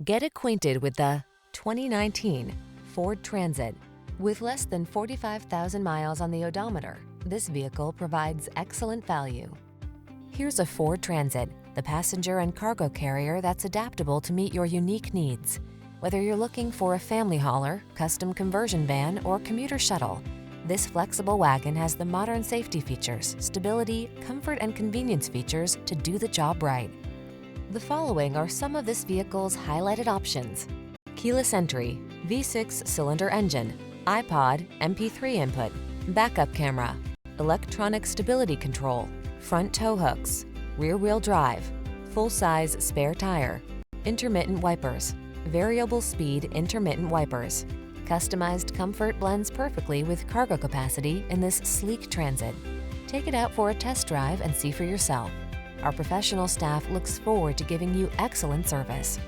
Get acquainted with the 2019 Ford Transit. With less than 45,000 miles on the odometer, this vehicle provides excellent value. Here's a Ford Transit, the passenger and cargo carrier that's adaptable to meet your unique needs. Whether you're looking for a family hauler, custom conversion van, or commuter shuttle, this flexible wagon has the modern safety features, stability, comfort, and convenience features to do the job right. The following are some of this vehicle's highlighted options: keyless entry, V6 cylinder engine, iPod, MP3 input, backup camera, electronic stability control, front tow hooks, rear-wheel drive, full-size spare tire, intermittent wipers, variable speed intermittent wipers. Customized comfort blends perfectly with cargo capacity in this sleek Transit. Take it out for a test drive and see for yourself. Our professional staff looks forward to giving you excellent service.